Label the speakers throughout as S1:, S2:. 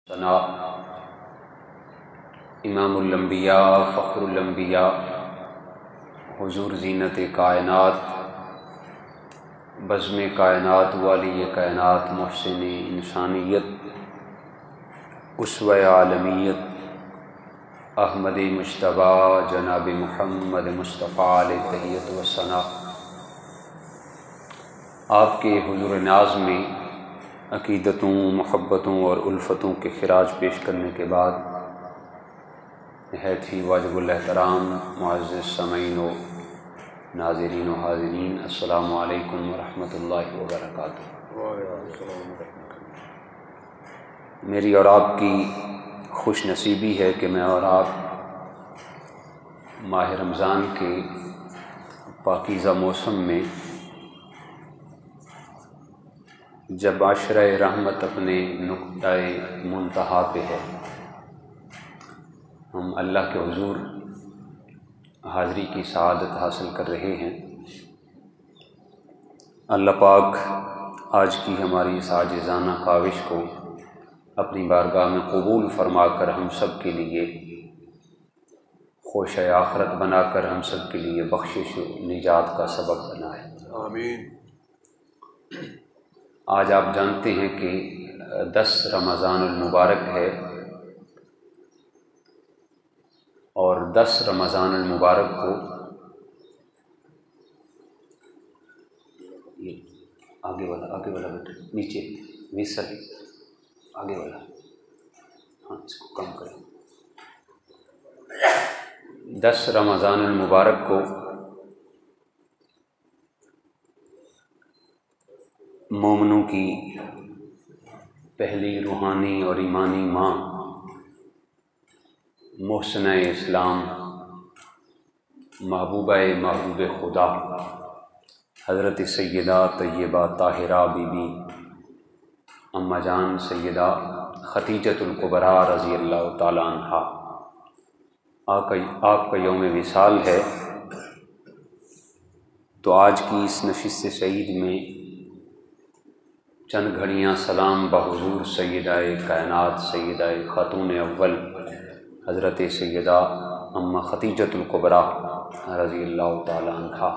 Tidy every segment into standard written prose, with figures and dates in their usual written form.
S1: ثنا امام الانبیاء فخر الانبیاء حضور زینت کائنات بزم کائنات والی کائنات محسن انسانیت اسوہ عالمیت احمد مجتبی جناب محمد مصطفیٰ علیہ تحیت و ثنا، آپ کے حضور ناز میں عقیدتوں، محبتوں اور الفتوں کے خراج پیش کرنے کے بعد نہایت ہی واجب الاحترام معزز سامعین و ناظرین و حاضرین، السلام علیکم ورحمۃ اللہ وبرکاتہ۔ میری اور آپ کی خوش نصیبی ہے کہ میں اور آپ ماہ رمضان کے پاکیزہ موسم میں جب عشرہ رحمت اپنے نقطہ منتہا پہ ہے، ہم اللہ کے حضور حاضری کی سعادت حاصل کر رہے ہیں۔ اللہ پاک آج کی ہماری اس عاجزانہ کاوش کو اپنی بارگاہ میں قبول فرما کر ہم سب کے لیے خوش آخرت بنا کر ہم سب کے لیے بخشش و نجات کا سبب بنائے،
S2: آمین۔
S1: آج آپ جانتے ہیں کہ 10 رمضان المبارک ہے، اور 10 رمضان المبارک کو یہ آگے والا بیٹا نیچے ویسل آگے والا، ہاں اس کو کم کریں۔ 10 رمضان المبارک کو مومنوں کی پہلی روحانی اور ایمانی ماں محسنہ اسلام، محبوبہ محبوب خدا حضرت سیدہ طیبہ طاہرہ بی بی اماں جان سیدہ ختیجۃ الکبریٰ رضی اللہ تعالی عنہا، آپ کا یوم وصال ہے۔ تو آج کی اس نشست سعید میں چند گھڑیاں سلام بحضور سیدہ کائنات سیدہ خاتون اول حضرت سیدہ اماں ختیجۃ الکبریٰ رضی اللہ تعالی عنہا،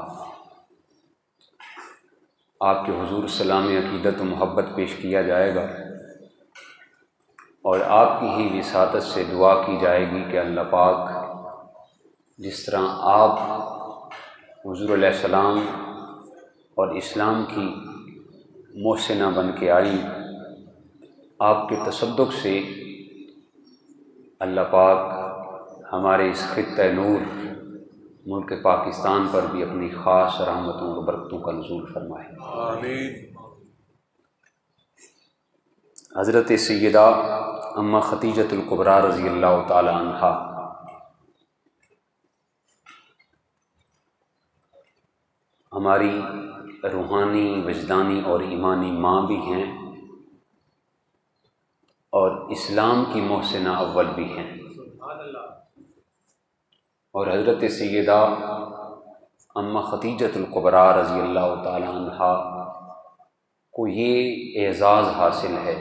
S1: آپ کے حضور سلام عقیدت و محبت پیش کیا جائے گا، اور آپ کی ہی وساطت سے دعا کی جائے گی کہ اللہ پاک جس طرح آپ حضور علیہ السلام اور اسلام کی محسنہ بن کے آئی، آپ کے تصدق سے اللہ پاک ہمارے اس خطہ نور ملک پاکستان پر بھی اپنی خاص رحمتوں اور برکتوں کا نزول فرمائے،
S2: آمین۔
S1: حضرت سیدہ اماں ختیجۃ الکبریٰ رضی اللہ تعالی عنہا ہماری روحانی، وجدانی اور ایمانی ماں بھی ہیں، اور اسلام کی محسنہ اول بھی ہیں، اور حضرت سیدہ اماں ختیجۃ الکبریٰ رضی اللہ تعالی عنہا کو یہ اعزاز حاصل ہے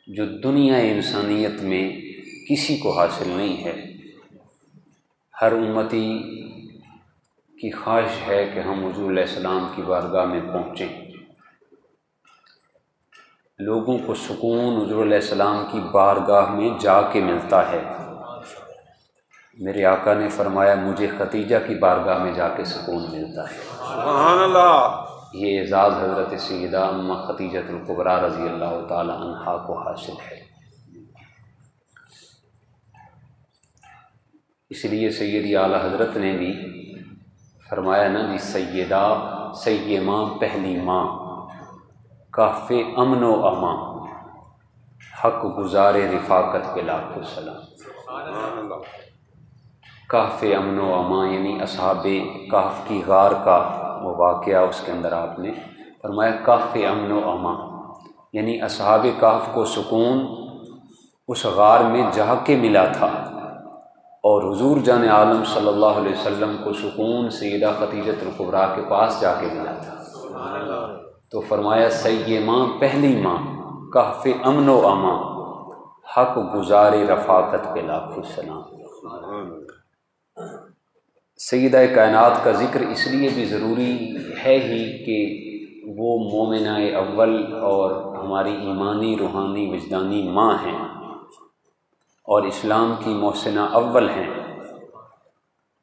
S1: جو دنیا انسانیت میں کسی کو حاصل نہیں ہے۔ ہر امتی کی خواہش ہے کہ ہم حضور علیہ السلام کی بارگاہ میں پہنچیں۔ لوگوں کو سکون حضور علیہ السلام کی بارگاہ میں جا کے ملتا ہے۔ میرے آقا نے فرمایا مجھے ختیجہ کی بارگاہ میں جا کے سکون ملتا ہے۔
S2: سبحان اللہ۔
S1: یہ اعزاز حضرت سیدہ اماں ختیجۃ الکبریٰ رضی اللہ تعالی عنہا کو حاصل ہے۔ اس لیے سیدی اعلیٰ حضرت نے بھی فرمایا نا جی، سیدہ سیدہ پہلی ماں کاف امن و امان، حق گزار رفاقت پہ لاکھوں سلام۔
S2: سبحان اللہ۔
S1: کاف امن و امان یعنی اصحاب کہف کی غار کا وہ واقعہ، اس کے اندر آپ نے فرمایا کاف امن و امان، یعنی اصحاب کہف کو سکون اس غار میں جا کے ملا تھا، اور حضور جان عالم صلی اللہ علیہ وسلم کو سکون سیدہ ختیجۃ الکبریٰ کے پاس جا کے ملا تھا۔ تو فرمایا سیدہ ماں پہلی ماں کہف امن و امان، حق گزار رفاقت پہ لاکھوں سلام۔ سیدہ کائنات کا ذکر اس لیے بھی ضروری ہے ہی کہ وہ مومنہ اول اور ہماری ایمانی روحانی وجدانی ماں ہیں اور اسلام کی محسنہ اول ہیں۔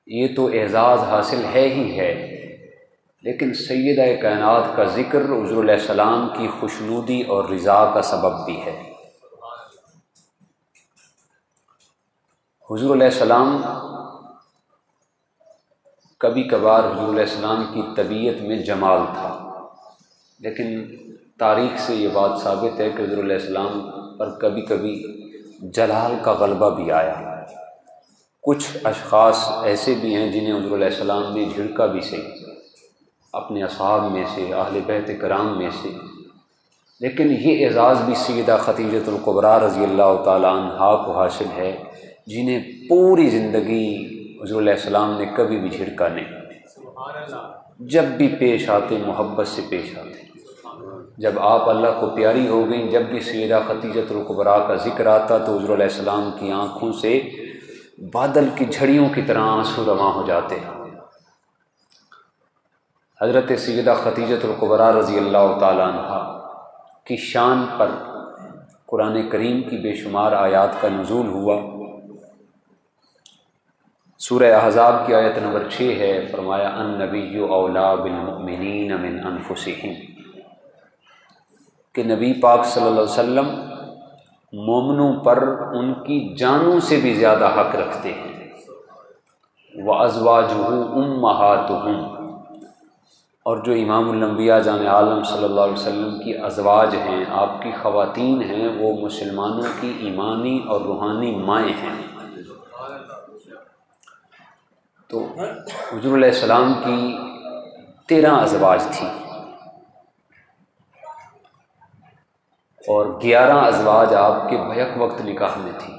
S1: یہ تو اعزاز حاصل ہے ہی ہے، لیکن سیدہ کائنات کا ذکر حضور علیہ السلام کی خوشنودی اور رضا کا سبب بھی ہے۔ حضور علیہ السلام کبھی کبھار حضور علیہ السلام کی طبیعت میں جمال تھا، لیکن تاریخ سے یہ بات ثابت ہے کہ حضور علیہ السلام پر کبھی کبھی جلال کا غلبہ بھی آیا۔ کچھ اشخاص ایسے بھی ہیں جنہیں حضور علیہ السلام نے جھڑکا بھی صحیح، اپنے اصحاب میں سے، اہل بیت کرام میں سے، لیکن یہ اعزاز بھی سیدہ خدیجۃ الکبریٰ رضی اللہ تعالی عنہا کو حاصل ہے، جنہیں پوری زندگی حضور علیہ السلام نے کبھی بھی جھڑکا نہیں، جب بھی پیش آتے محبت سے پیش آتے۔ جب آپ اللہ کو پیاری ہو گئیں، جب بھی سیدہ خدیجۃ الکبریٰ کا ذکر آتا تو حضور علیہ السلام کی آنکھوں سے بادل کی جھڑیوں کی طرح آنسو رواں ہو جاتے۔ حضرت سیدہ خدیجۃ الکبریٰ رضی اللہ تعالی عنہا کی شان پر قرآن کریم کی بے شمار آیات کا نزول ہوا۔ سورہ احزاب کی آیت نمبر 6 ہے، فرمایا النبی اولیٰ بالمؤمنین من انفسہم، کہ نبی پاک صلی اللہ علیہ وسلم مومنوں پر ان کی جانوں سے بھی زیادہ حق رکھتے ہیں۔ وازواجہ امہاتہم، اور جو امام الانبیاء جان عالم صلی اللہ علیہ وسلم کی ازواج ہیں، آپ کی خواتین ہیں، وہ مسلمانوں کی ایمانی اور روحانی مائیں ہیں۔ تو حضور علیہ السلام کی 13 ازواج تھیں اور 11 ازواج آپ کے بیک وقت نکاح میں تھیں،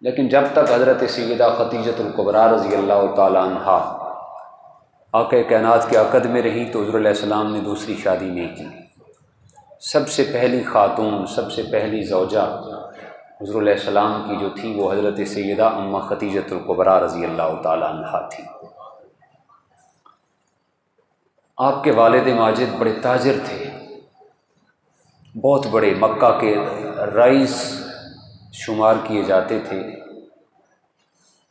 S1: لیکن جب تک حضرت سیدہ خدیجۃ الکبریٰ رضی اللہ تعالی عنہا آقا کائنات کے عقد میں رہی تو حضور علیہ السلام نے دوسری شادی نہیں کی۔ سب سے پہلی خاتون، سب سے پہلی زوجہ حضور علیہ السلام کی جو تھی وہ حضرت سیدہ اماں خدیجۃ الکبریٰ رضی اللہ تعالی عنہا تھی۔ آپ کے والد ماجد بڑے تاجر تھے، بہت بڑے، مکہ کے رئیس شمار کیے جاتے تھے۔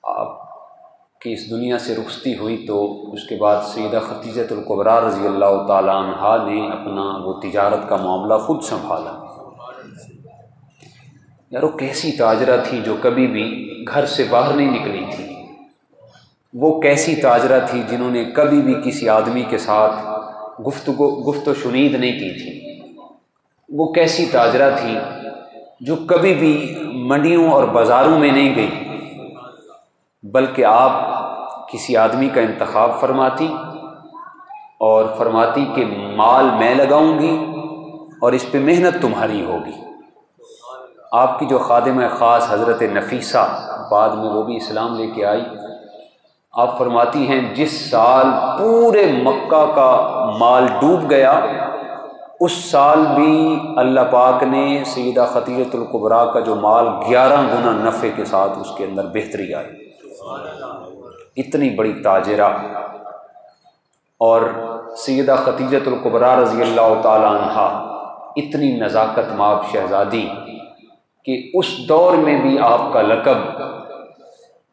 S1: آپ کی اس دنیا سے رخصتی ہوئی تو اس کے بعد سیدہ خدیجۃ الکبریٰ رضی اللہ تعالی عنہا نے اپنا وہ تجارت کا معاملہ خود سنبھالا۔ یار وہ کیسی تاجرہ تھی جو کبھی بھی گھر سے باہر نہیں نکلی تھی، وہ کیسی تاجرہ تھی جنہوں نے کبھی بھی کسی آدمی کے ساتھ گفت و شنید نہیں کی تھی، وہ کیسی تاجرہ تھی جو کبھی بھی منڈیوں اور بازاروں میں نہیں گئی، بلکہ آپ کسی آدمی کا انتخاب فرماتی اور فرماتی کہ مال میں لگاؤں گی اور اس پہ محنت تمہاری ہوگی۔ آپ کی جو خادمہ خاص حضرت نفیسہ، بعد میں وہ بھی اسلام لے کے آئی، آپ فرماتی ہیں جس سال پورے مکہ کا مال ڈوب گیا، اس سال بھی اللہ پاک نے سیدہ خدیجۃ الکبریٰ کا جو مال 11 گنا نفع کے ساتھ اس کے اندر بہتری آئی۔ اتنی بڑی تاجرہ اور سیدہ خدیجۃ الکبریٰ رضی اللہ تعالی عنہا اتنی نزاکت مآب شہزادی کہ اس دور میں بھی آپ کا لقب،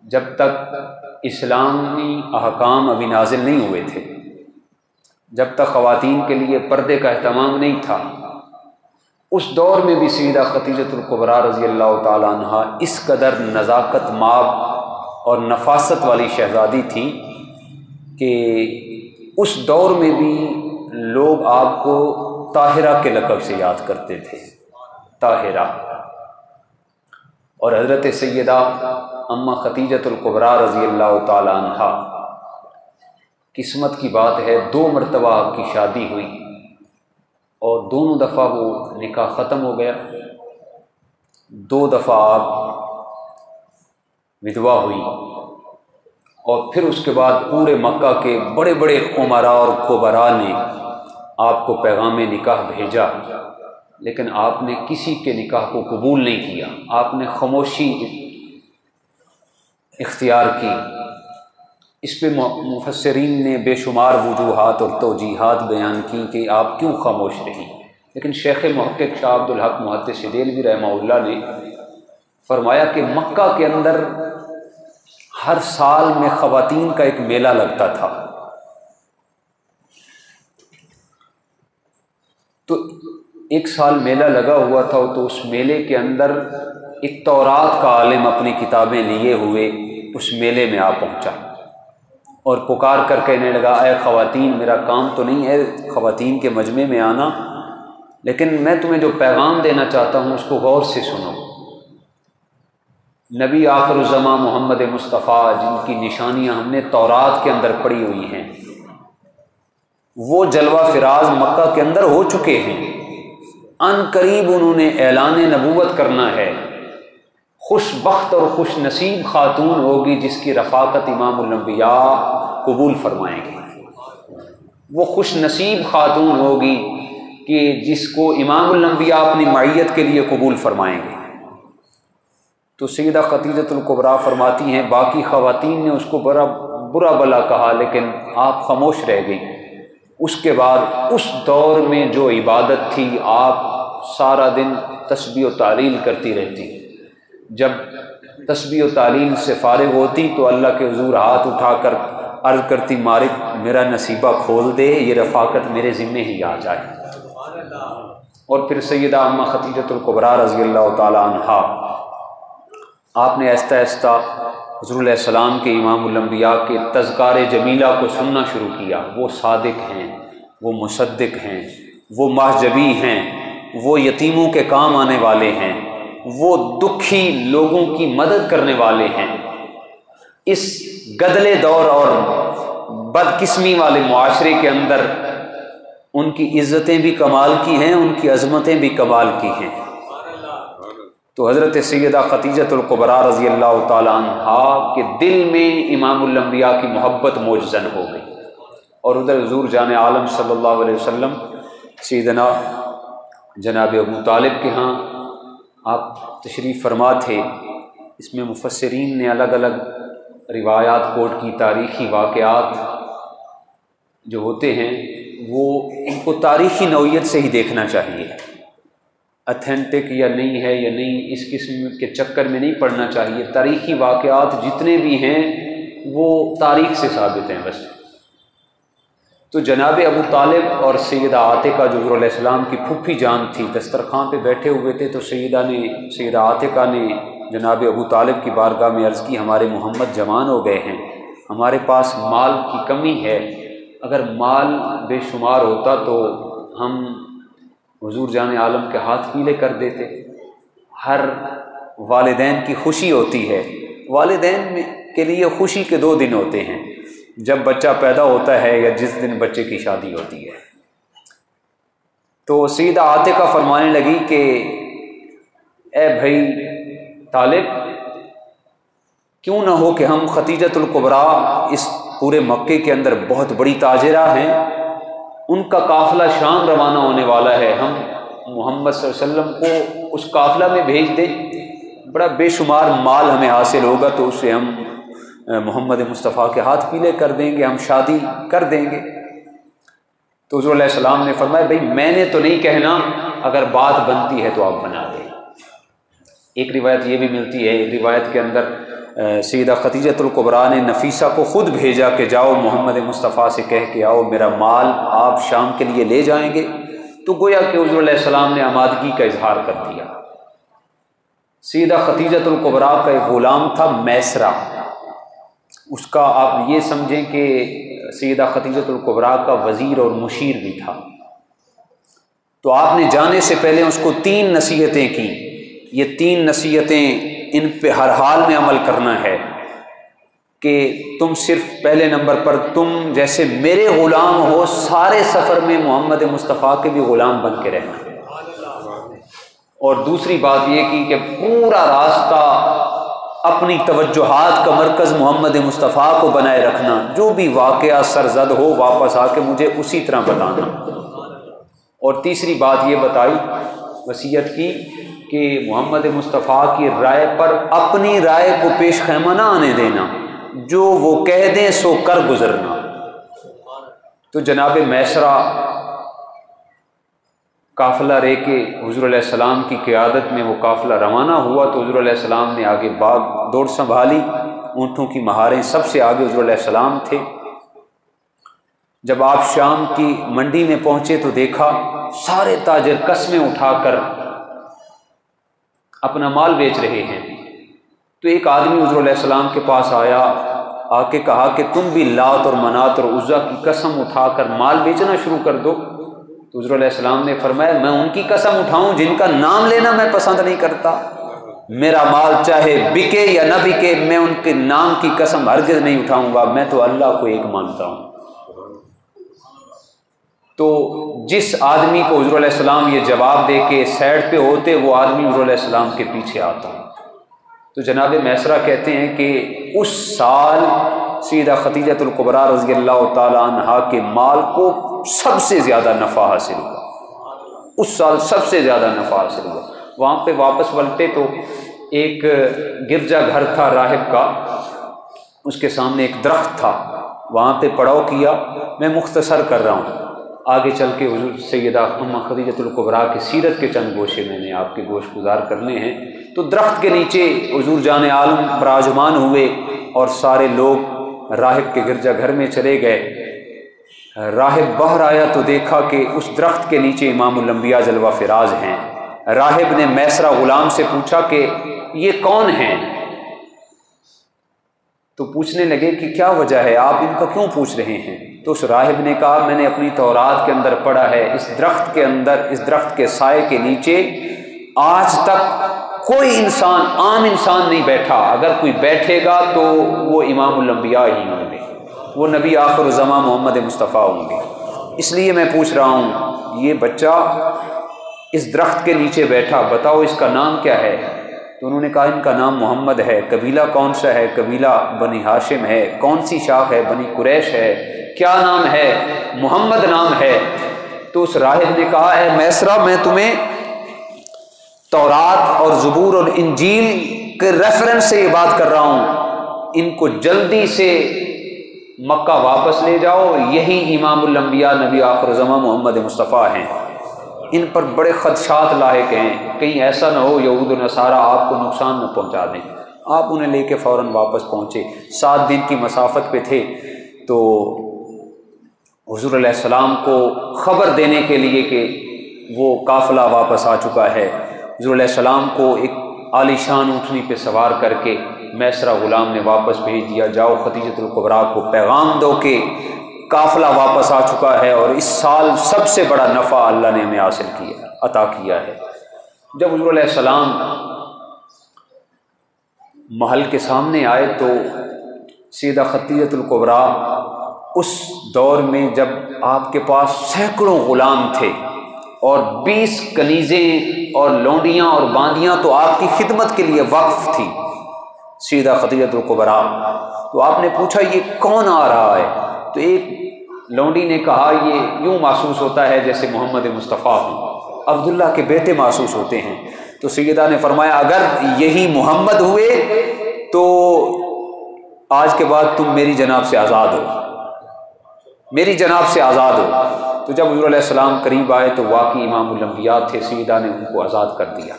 S1: جب تک اسلامی احکام ابھی نازل نہیں ہوئے تھے، جب تک خواتین کے لیے پردے کا اہتمام نہیں تھا، اس دور میں بھی سیدہ خدیجۃ الکبریٰ رضی اللہ تعالی عنہا اس قدر نزاکت مآب اور نفاست والی شہزادی تھی کہ اس دور میں بھی لوگ آپ کو طاہرہ کے لقب سے یاد کرتے تھے، طاہرہ۔ اور حضرت سیدہ اماں خدیجۃ الکبریٰ رضی اللہ تعالی عنہا، قسمت کی بات ہے 2 مرتبہ آپ کی شادی ہوئی اور دونوں دفعہ وہ نکاح ختم ہو گیا، 2 دفعہ آپ ودوا ہوئی، اور پھر اس کے بعد پورے مکہ کے بڑے بڑے امراء اور کبراء نے آپ کو پیغام نکاح بھیجا لیکن آپ نے کسی کے نکاح کو قبول نہیں کیا، آپ نے خاموشی اختیار کی۔ اس پہ مفسرین نے بے شمار وجوہات اور توجیحات بیان کی کہ آپ کیوں خاموش رہیں، لیکن شیخ محقق شاہ عبد الحق محدث دہلوی رحمہ اللہ نے فرمایا کہ مکہ کے اندر ہر سال میں خواتین کا ایک میلہ لگتا تھا، تو ایک سال میلہ لگا ہوا تھا، تو اس میلے کے اندر ایک تورات کا عالم اپنی کتابیں لیے ہوئے اس میلے میں آ پہنچا اور پکار کر کہنے لگا، اے خواتین، میرا کام تو نہیں ہے خواتین کے مجمع میں آنا، لیکن میں تمہیں جو پیغام دینا چاہتا ہوں اس کو غور سے سنو۔ نبی آخر الزماں محمد مصطفیٰ، جن کی نشانیاں ہم نے تورات کے اندر پڑھی ہوئی ہیں، وہ جلوہ فراز مکہ کے اندر ہو چکے ہیں، ان قریب انہوں نے اعلان نبوت کرنا ہے۔ خوش بخت اور خوش نصیب خاتون ہوگی جس کی رفاقت امام الانبیاء قبول فرمائیں گے، وہ خوش نصیب خاتون ہوگی کہ جس کو امام الانبیاء اپنی معیت کے لیے قبول فرمائیں گے۔ تو سیدہ خدیجۃ الکبریٰ فرماتی ہیں باقی خواتین نے اس کو برا بلا کہا، لیکن آپ خاموش رہ گئی۔ اس کے بعد اس دور میں جو عبادت تھی، آپ سارا دن تسبیح و تعلیل کرتی رہتی، جب تسبیح و تعلیل سے فارغ ہوتی تو اللہ کے حضور ہاتھ اٹھا کر عرض کرتی، مالک میرا نصیبہ کھول دے، یہ رفاقت میرے ذمے ہی آ جائے۔ اور پھر سیدہ امہ خدیجۃ الکبریٰ رضی اللہ تعالی عنہا، آپ نے آہستہ آہستہ حضور علیہ السلام کے امام الانبیاء کے تذکار جمیلہ کو سننا شروع کیا۔ وہ صادق ہیں، وہ مصدق ہیں، وہ محجبی ہیں، وہ یتیموں کے کام آنے والے ہیں، وہ دکھی لوگوں کی مدد کرنے والے ہیں۔ اس گدلے دور اور بدقسمی والے معاشرے کے اندر ان کی عزتیں بھی کمال کی ہیں، ان کی عظمتیں بھی کمال کی ہیں۔ تو حضرت سیدہ خدیجۃ الکبریٰ رضی اللہ تعالی عنہا کے دل میں امام الانبیاء کی محبت موجزن ہو گئی، اور ادھر حضور جان عالم صلی اللہ علیہ وسلم سیدنا جناب ابو طالب کے ہاں آپ تشریف فرما تھے۔ اس میں مفسرین نے الگ الگ روایات کوٹ کی، تاریخی واقعات جو ہوتے ہیں وہ ان کو تاریخی نوعیت سے ہی دیکھنا چاہیے، اتھینٹک یا نہیں ہے یا نہیں اس قسم کے چکر میں نہیں پڑنا چاہیے۔ تاریخی واقعات جتنے بھی ہیں وہ تاریخ سے ثابت ہیں بس۔ تو جناب ابو طالب اور سیدہ عاتقہ جو حضور علیہ السلام کی پھوپھی جان تھی، دسترخوان پہ بیٹھے ہوئے تھے، تو سیدہ عاتقہ نے جناب ابو طالب کی بارگاہ میں عرض کی، ہمارے محمد جوان ہو گئے ہیں، ہمارے پاس مال کی کمی ہے، اگر مال بے شمار ہوتا تو ہم حضور جان عالم کے ہاتھ پیلے کر دیتے۔ ہر والدین کی خوشی ہوتی ہے، والدین کے لیے خوشی کے 2 دن ہوتے ہیں، جب بچہ پیدا ہوتا ہے یا جس دن بچے کی شادی ہوتی ہے۔ تو سیدہ عاتقہ فرمانے لگی کہ اے بھائی طالب، کیوں نہ ہو کہ ہم خدیجۃ الکبریٰ اس پورے مکے کے اندر بہت بڑی تاجرہ ہیں، ان کا قافلہ شام روانہ ہونے والا ہے، ہم محمد صلی اللہ علیہ وسلم کو اس قافلہ میں بھیج دیں، بڑا بے شمار مال ہمیں حاصل ہوگا، تو اس سے ہم محمد مصطفیٰ کے ہاتھ پیلے کر دیں گے، ہم شادی کر دیں گے۔ تو حضور علیہ السلام نے فرمایا، بھائی میں نے تو نہیں کہنا، اگر بات بنتی ہے تو آپ بنا دیں۔ ایک روایت یہ بھی ملتی ہے، ایک روایت کے اندر سیدہ خدیجۃ الکبریٰ نے نفیسہ کو خود بھیجا کہ جاؤ محمد مصطفیٰ سے کہہ کے آؤ میرا مال آپ شام کے لیے لے جائیں گے، تو گویا کہ حضور علیہ السلام نے آمادگی کا اظہار کر دیا۔ سیدہ خدیجۃ الکبریٰ کا ایک غلام تھا میسرہ، اس کا آپ یہ سمجھیں کہ سیدہ خدیجۃ الکبریٰ کا وزیر اور مشیر بھی تھا۔ تو آپ نے جانے سے پہلے اس کو 3 نصیحتیں کی، یہ 3 نصیحتیں ان پہ ہر حال میں عمل کرنا ہے کہ تم صرف پہلے نمبر پر تم جیسے میرے غلام ہو، سارے سفر میں محمد مصطفیٰ کے بھی غلام بن کے رہنا۔ اور دوسری بات یہ کی کہ پورا راستہ اپنی توجہات کا مرکز محمد مصطفیٰ کو بنائے رکھنا، جو بھی واقعہ سرزد ہو واپس آ کے مجھے اسی طرح بتانا۔ اور تیسری بات یہ بتائی وصیت کی کہ محمد مصطفیٰ کی رائے پر اپنی رائے کو پیش خیمہ نہ آنے دینا، جو وہ کہہ دیں سو کر گزرنا۔ تو جناب میسرہ قافلہ رے کے حضور علیہ السلام کی قیادت میں وہ قافلہ روانہ ہوا تو حضور علیہ السلام نے آگے باغ دوڑ سنبھالی، اونٹوں کی مہاریں سب سے آگے حضور علیہ السلام تھے۔ جب آپ شام کی منڈی میں پہنچے تو دیکھا سارے تاجر قسمیں اٹھا کر اپنا مال بیچ رہے ہیں۔ تو ایک آدمی حضور علیہ السلام کے پاس آیا، آ کے کہا کہ تم بھی لات اور منات اور عزا کی قسم اٹھا کر مال بیچنا شروع کر دو۔ تو حضور علیہ السلام نے فرمایا میں ان کی قسم اٹھاؤں جن کا نام لینا میں پسند نہیں کرتا، میرا مال چاہے بکے یا نہ بکے میں ان کے نام کی قسم ہرگز نہیں اٹھاؤں گا، میں تو اللہ کو ایک مانتا ہوں۔ تو جس آدمی کو حضور علیہ السلام یہ جواب دے کے سائڈ پہ ہوتے وہ آدمی حضور علیہ السلام کے پیچھے آتا۔ تو جناب میسرہ کہتے ہیں کہ اس سال سیدہ خدیجۃ الکبریٰ رضی اللہ تعالی عنہا کے مال کو سب سے زیادہ نفع حاصل ہوا، اس سال سب سے زیادہ نفع حاصل ہوا۔ وہاں پہ واپس پلٹے تو ایک گرجا گھر تھا راہب کا، اس کے سامنے ایک درخت تھا، وہاں پہ پڑاؤ کیا۔ میں مختصر کر رہا ہوں، آگے چل کے حضور سیدہ ام خدیجۃ الکبریٰ کی سیرت کے چند گوشے میں نے آپ کے گوش گزار کرنے ہیں۔ تو درخت کے نیچے حضور جان عالم براجمان ہوئے اور سارے لوگ راہب کے گرجا گھر میں چلے گئے۔ راہب باہر آیا تو دیکھا کہ اس درخت کے نیچے امام الانبیاء جلوہ فراز ہیں۔ راہب نے میسرہ غلام سے پوچھا کہ یہ کون ہیں؟ تو پوچھنے لگے کہ کیا وجہ ہے، آپ ان کا کیوں پوچھ رہے ہیں؟ تو اس راہب نے کہا میں نے اپنی تورات کے اندر پڑھا ہے اس درخت کے اندر، اس درخت کے سائے کے نیچے آج تک کوئی انسان، عام انسان نہیں بیٹھا، اگر کوئی بیٹھے گا تو وہ امام الانبیاء ہی ہوں گے، وہ نبی آخر الزمان محمد مصطفیٰ ہوں گے۔ اس لیے میں پوچھ رہا ہوں یہ بچہ اس درخت کے نیچے بیٹھا، بتاؤ اس کا نام کیا ہے؟ تو انہوں نے کہا ان کا نام محمد ہے۔ قبیلہ کون سا ہے؟ قبیلہ بنی ہاشم ہے۔ کون سی شاخ ہے؟ بنی قریش ہے۔ کیا نام ہے؟ محمد نام ہے۔ تو اس راہب نے کہا اے میسرہ میں تمہیں تورات اور زبور اور انجیل کے ریفرنس سے یہ بات کر رہا ہوں، ان کو جلدی سے مکہ واپس لے جاؤ، یہی امام الانبیاء نبی آخر الزمان محمد مصطفیٰ ہیں۔ ان پر بڑے خدشات لاحق ہیں، کہیں ایسا نہ ہو یہود و نصارہ آپ کو نقصان نہ پہنچا دیں۔ آپ انہیں لے کے فوراً واپس پہنچے، 7 دن کی مسافت پہ تھے۔ تو حضور علیہ السلام کو خبر دینے کے لیے کہ وہ قافلہ واپس آ چکا ہے، حضور علیہ السلام کو ایک عالی شان اونٹنی پہ سوار کر کے میسرہ غلام نے واپس بھیج دیا، جاؤ خدیجۃ الکبریٰ کو پیغام دو کہ قافلہ واپس آ چکا ہے اور اس سال سب سے بڑا نفع اللہ نے ہمیں حاصل کیا، عطا کیا ہے۔ جب حضور علیہ السلام محل کے سامنے آئے تو سیدہ خدیجۃ الکبریٰ اس دور میں جب آپ کے پاس سینکڑوں غلام تھے اور 20 کنیزیں اور لونڈیاں اور باندیاں تو آپ کی خدمت کے لیے وقف تھی سیدہ خدیجۃ الکبریٰ، تو آپ نے پوچھا یہ کون آ رہا ہے؟ تو ایک لونڈی نے کہا یہ یوں محسوس ہوتا ہے جیسے محمد مصطفیٰ ہوں، عبداللہ کے بیٹے محسوس ہوتے ہیں۔ تو سیدہ نے فرمایا اگر یہی محمد ہوئے تو آج کے بعد تم میری جناب سے آزاد ہو، میری جناب سے آزاد ہو۔ تو جب حضور علیہ السلام قریب آئے تو واقعی امام الانبیاء تھے، سیدہ نے ان کو آزاد کر دیا۔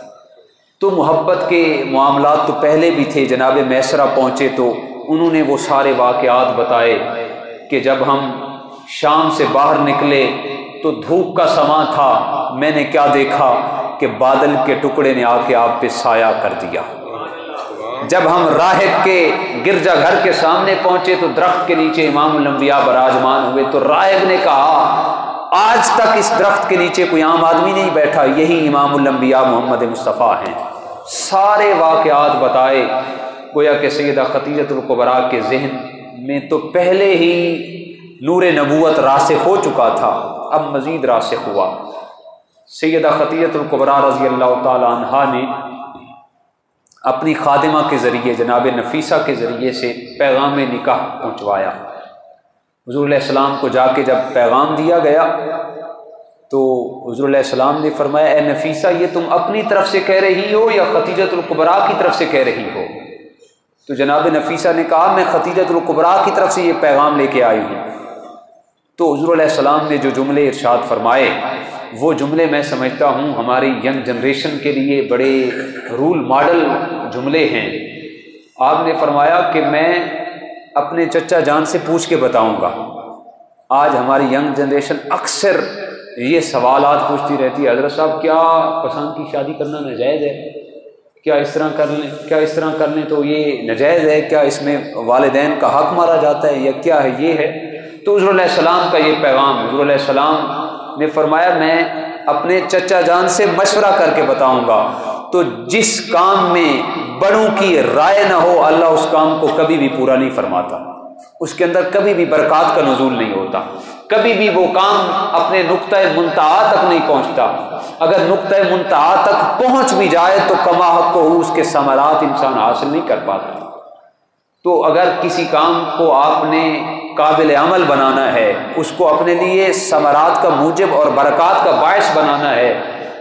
S1: تو محبت کے معاملات تو پہلے بھی تھے، جناب میسرہ پہنچے تو انہوں نے وہ سارے واقعات بتائے کہ جب ہم شام سے باہر نکلے تو دھوپ کا سماں تھا، میں نے کیا دیکھا کہ بادل کے ٹکڑے نے آ کے آپ پہ سایہ کر دیا۔ جب ہم راہب کے گرجا گھر کے سامنے پہنچے تو درخت کے نیچے امام الانبیاء براجمان ہوئے، تو راہب نے کہا آج تک اس درخت کے نیچے کوئی عام آدمی نہیں بیٹھا، یہی امام الانبیاء محمد مصطفیٰ ہیں۔ سارے واقعات بتائے، گویا کہ سیدہ خدیجۃ الکبریٰ کے ذہن میں تو پہلے ہی نور نبوت راسخ ہو چکا تھا، اب مزید راسخ ہوا۔ سیدہ خدیجۃ الکبریٰ رضی اللہ تعالی عنہا نے اپنی خادمہ کے ذریعے جناب نفیسہ کے ذریعے سے پیغام نکاح پہنچوایا۔ حضور علیہ السلام کو جا کے جب پیغام دیا گیا تو حضور علیہ السلام نے فرمایا اے نفیسہ یہ تم اپنی طرف سے کہہ رہی ہو یا خدیجۃ الکبریٰ کی طرف سے کہہ رہی ہو؟ تو جناب نفیسہ نے کہا میں خدیجۃ الکبریٰ کی طرف سے یہ پیغام لے کے آئی ہوں۔ تو حضور علیہ السلام نے جو جملے ارشاد فرمائے وہ جملے میں سمجھتا ہوں ہماری ینگ جنریشن کے لیے بڑے رول ماڈل جملے ہیں۔ آپ نے فرمایا کہ میں اپنے چچا جان سے پوچھ کے بتاؤں گا۔ آج ہماری ینگ جنریشن اکثر یہ سوالات پوچھتی رہتی ہے، حضرت صاحب کیا پسند کی شادی کرنا ناجائز ہے؟ کیا اس طرح کر لیں تو یہ ناجائز ہے؟ کیا اس میں والدین کا حق مارا جاتا ہے یا کیا ہے؟ یہ ہے۔ تو حضور علیہ السلام کا یہ پیغام، حضور علیہ السلام نے فرمایا میں اپنے چچا جان سے مشورہ کر کے بتاؤں گا۔ تو جس کام میں بڑوں کی رائے نہ ہو اللہ اس کام کو کبھی بھی پورا نہیں فرماتا، اس کے اندر کبھی بھی برکات کا نزول نہیں ہوتا، کبھی بھی وہ کام اپنے نقطۂ منتہا تک نہیں پہنچتا۔ اگر نقطۂ منتہا تک پہنچ بھی جائے تو کما حق ہو اس کے ثمرات انسان حاصل نہیں کر پاتا۔ تو اگر کسی کام کو آپ نے قابل عمل بنانا ہے، اس کو اپنے لیے ثمرات کا موجب اور برکات کا باعث بنانا ہے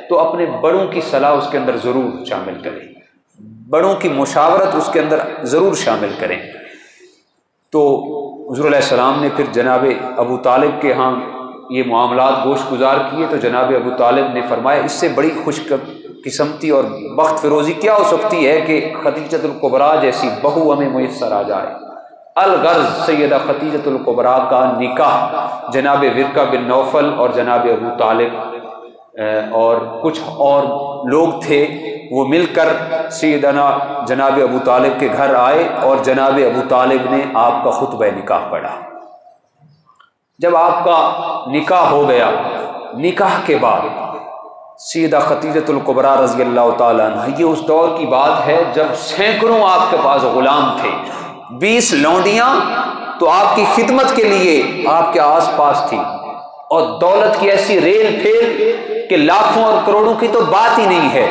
S1: تو اپنے بڑوں کی صلاح اس کے اندر ضرور شامل کریں، بڑوں کی مشاورت اس کے اندر ضرور شامل کریں۔ تو حضور علیہ السلام نے پھر جناب ابو طالب کے ہاں یہ معاملات گوش گزار کیے تو جناب ابو طالب نے فرمایا اس سے بڑی خوش قسمتی اور بخت فروزی کیا ہو سکتی ہے کہ خدیجۃ الکبریٰ جیسی بہو ہمیں میسر آ جائے۔ الغرض سیدہ خدیجۃ الکبریٰ کا نکاح جناب ورقہ بن نوفل اور جناب ابو طالب اور کچھ اور لوگ تھے وہ مل کر سیدنا جناب ابو طالب کے گھر آئے اور جناب ابو طالب نے آپ کا خطبہ نکاح پڑھا۔ جب آپ کا نکاح ہو گیا، نکاح کے بعد سیدہ خدیجۃ الکبریٰ رضی اللہ تعالیٰ عنہ، یہ اس دور کی بات ہے جب سینکڑوں آپ کے پاس غلام تھے، 20 لونڈیاں تو آپ کی خدمت کے لیے آپ کے آس پاس تھی، اور دولت کی ایسی ریل پھیل کہ لاکھوں اور کروڑوں کی تو بات ہی نہیں ہے۔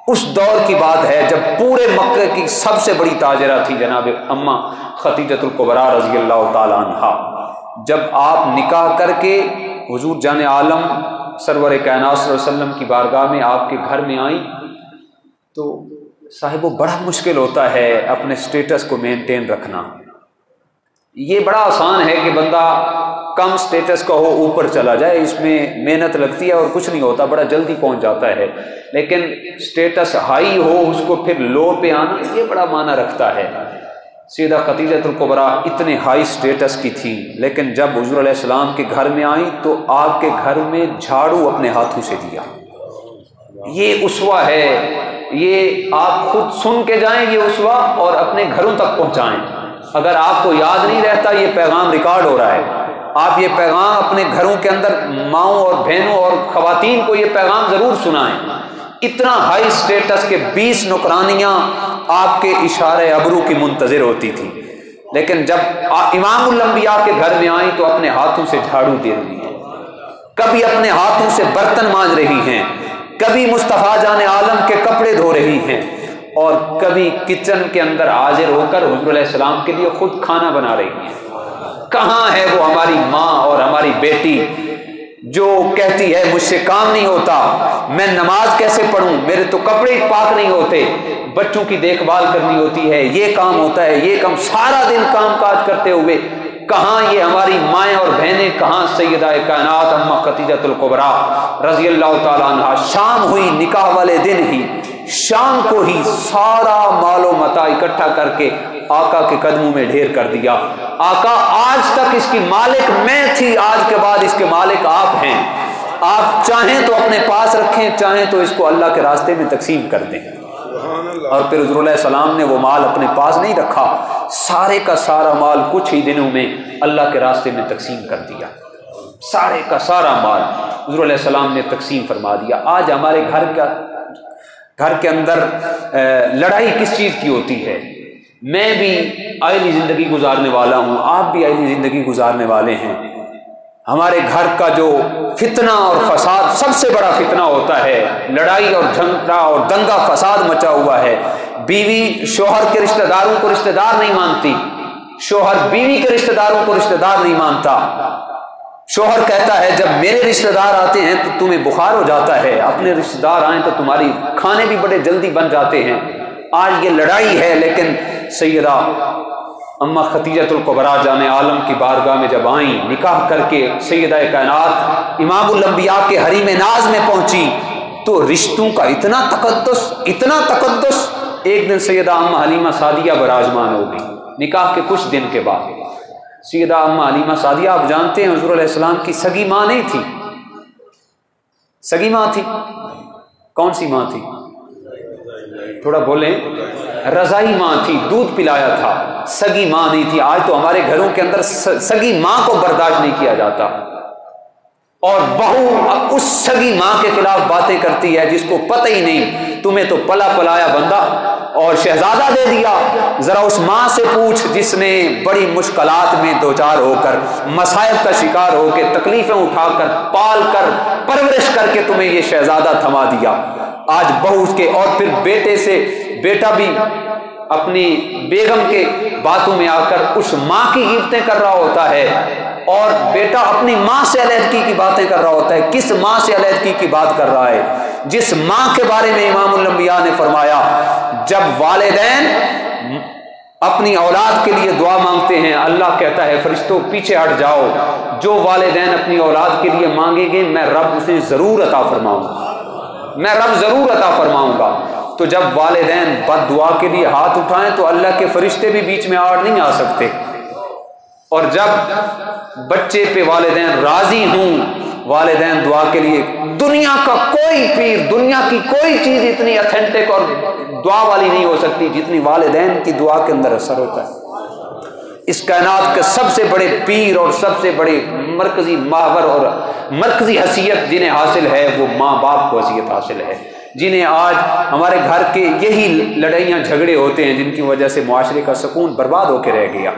S1: اس دور کی بات ہے جب پورے مکے کی سب سے بڑی تاجرہ تھی جناب اماں خدیجۃ الکبریٰ رضی اللہ تعالی عنہا۔ جب آپ نکاح کر کے حضور جان عالم سرور کائنات صلی اللہ علیہ وسلم کی بارگاہ میں آپ کے گھر میں آئیں تو صاحب وہ بڑا مشکل ہوتا ہے اپنے سٹیٹس کو مینٹین رکھنا۔ یہ بڑا آسان ہے کہ بندہ کم سٹیٹس کا ہو اوپر چلا جائے، اس میں محنت لگتی ہے اور کچھ نہیں ہوتا، بڑا جلدی پہنچ جاتا ہے، لیکن سٹیٹس ہائی ہو اس کو پھر لو پہ آنا یہ بڑا معنی رکھتا ہے۔ سیدہ خدیجۃ الکبریٰ اتنے ہائی سٹیٹس کی تھی لیکن جب حضور علیہ السلام کے گھر میں آئیں تو آپ کے گھر میں جھاڑو اپنے ہاتھوں سے دیا۔ یہ اسوہ ہے، یہ آپ خود سن کے جائیں یہ اسوہ اور اپنے گھروں تک پہنچائیں۔ اگر آپ کو یاد نہیں رہتا یہ پیغام ریکارڈ ہو رہا ہے، آپ یہ پیغام اپنے گھروں کے اندر ماؤں اور بہنوں اور خواتین کو یہ پیغام ضرور سنائیں۔ اتنا ہائی سٹیٹس کے 20 نوکرانیاں آپ کے اشارے ابرو کی منتظر ہوتی تھی، لیکن جب امام الانبیاء کے گھر میں آئیں تو اپنے ہاتھوں سے جھاڑو دے رہی ہیں، کبھی اپنے ہاتھوں سے برتن مانج رہی ہیں، کبھی مصطفیٰ جان عالم کے کپڑے دھو رہی ہیں، اور کبھی کچن کے اندر حاضر ہو کر حضور علیہ السلام کے لیے خود کھانا بنا رہی ہیں۔ کہاں ہے وہ ہماری ماں اور ہماری بیٹی جو کہتی ہے مجھ سے کام نہیں ہوتا، میں نماز کیسے پڑھوں، میرے تو کپڑے پاک نہیں ہوتے، بچوں کی دیکھ بھال کرنی ہوتی ہے، یہ کام ہوتا ہے، یہ کام، سارا دن کام کاج کرتے ہوئے کہاں یہ ہماری مائیں اور بہنیں، کہاں سیدہ کائنات اماں خدیجۃ الکبریٰ رضی اللہ تعالیٰ عنہا۔ شام ہوئی نکاح والے دن ہی، شام کو ہی سارا مال و متاع اکٹھا کر کے آقا کے قدموں میں ڈھیر کر دیا۔ آقا آج تک اس کی مالک میں تھی، آج کے بعد اس کے مالک آپ ہیں، آپ چاہیں تو اپنے پاس رکھیں، چاہیں تو اس کو اللہ کے راستے میں تقسیم کر دیں۔ اور پھر حضور علیہ السلام نے وہ مال اپنے پاس نہیں رکھا، سارے کا سارا مال کچھ ہی دنوں میں اللہ کے راستے میں تقسیم کر دیا، سارے کا سارا مال حضور علیہ السلام نے تقسیم فرما دیا۔ آج ہمارے گھر کے اندر لڑائی کس چیز کی ہوتی ہے؟ میں بھی آئلی زندگی گزارنے والا ہوں، آپ بھی آئلی زندگی گزارنے والے ہیں۔ ہمارے گھر کا جو فتنہ اور فساد سب سے بڑا فتنہ ہوتا ہے، لڑائی اور جھگڑا اور دنگا فساد مچا ہوا ہے۔ بیوی شوہر کے رشتہ داروں کو رشتہ دار نہیں مانتی، شوہر بیوی کے رشتہ داروں کو رشتہ دار نہیں مانتا، شوہر کہتا ہے جب میرے رشتہ دار آتے ہیں تو تمہیں بخار ہو جاتا ہے، اپنے رشتہ دار آئیں تو تمہاری کھانے بھی بڑے جلدی بن جاتے ہیں۔ آج یہ لڑائی ہے، لیکن سیدہ اما خدیجۃ الکبریٰ جان عالم کی بارگاہ میں جب آئیں، نکاح کر کے سیدہ کائنات امام الانبیاء کے حریم ناز میں پہنچی، تو رشتوں کا اتنا تقدس، ایک دن سیدہ اما حلیمہ سعدیہ براجمان ہو گئی نکاح کے کچھ دن کے بعد۔ سیدہ اما حلیمہ سعدیہ آپ جانتے ہیں حضور علیہ السلام کی سگی ماں نہیں تھی، سگی ماں تھی۔ کون سی ماں تھی؟ تھوڑا بولیں۔ رضائی ماں تھی، دودھ پلایا تھا، سگی ماں نہیں تھی۔ آج تو ہمارے گھروں کے اندر سگی ماں کو برداشت نہیں کیا جاتا، اور بہو اس سگی ماں کے خلاف باتیں کرتی ہے جس کو پتہ ہی نہیں تمہیں تو پلا پلایا بندہ اور شہزادہ دے دیا۔ ذرا اس ماں سے پوچھ جس نے بڑی مشکلات میں دوچار ہو کر، مصائب کا شکار ہو کے، تکلیفیں اٹھا کر، پال کر، پرورش کر کے تمہیں یہ شہزادہ تھما دیا۔ آج بہو اس کے، اور پھر بیٹے سے بیٹا بھی اپنی بیگم کے باتوں میں آ کر اس ماں کی غیبتیں کر رہا ہوتا ہے، اور بیٹا اپنی ماں سے علیحدگی کی باتیں کر رہا ہوتا ہے۔ کس ماں سے علیحدگی کی بات کر رہا ہے؟ جس ماں کے بارے میں امام الانبیاء نے فرمایا جب والدین اپنی اولاد کے لیے دعا مانگتے ہیں، اللہ کہتا ہے فرشتوں پیچھے ہٹ جاؤ، جو والدین اپنی اولاد کے لیے مانگیں گے میں رب اسے ضرور عطا فرماؤں گا، میں رب ضرور عطا فرماؤں گا۔ تو جب والدین بد دعا کے لیے ہاتھ اٹھائیں تو اللہ کے فرشتے بھی بیچ میں آڑ نہیں آ سکتے، اور جب بچے پہ والدین راضی ہوں، والدین دعا کے لیے، دنیا کا کوئی پیر، دنیا کی کوئی چیز اتنی اتھینٹک اور دعا والی نہیں ہو سکتی جتنی والدین کی دعا کے اندر اثر ہوتا ہے۔ اس کائنات کے سب سے بڑے پیر اور سب سے بڑے مرکزی محور اور مرکزی حیثیت جنہیں حاصل ہے وہ ماں باپ کو حیثیت حاصل ہے، جنہیں آج ہمارے گھر کے یہی لڑائیاں جھگڑے ہوتے ہیں جن کی وجہ سے معاشرے کا سکون برباد ہو کے رہ گیا۔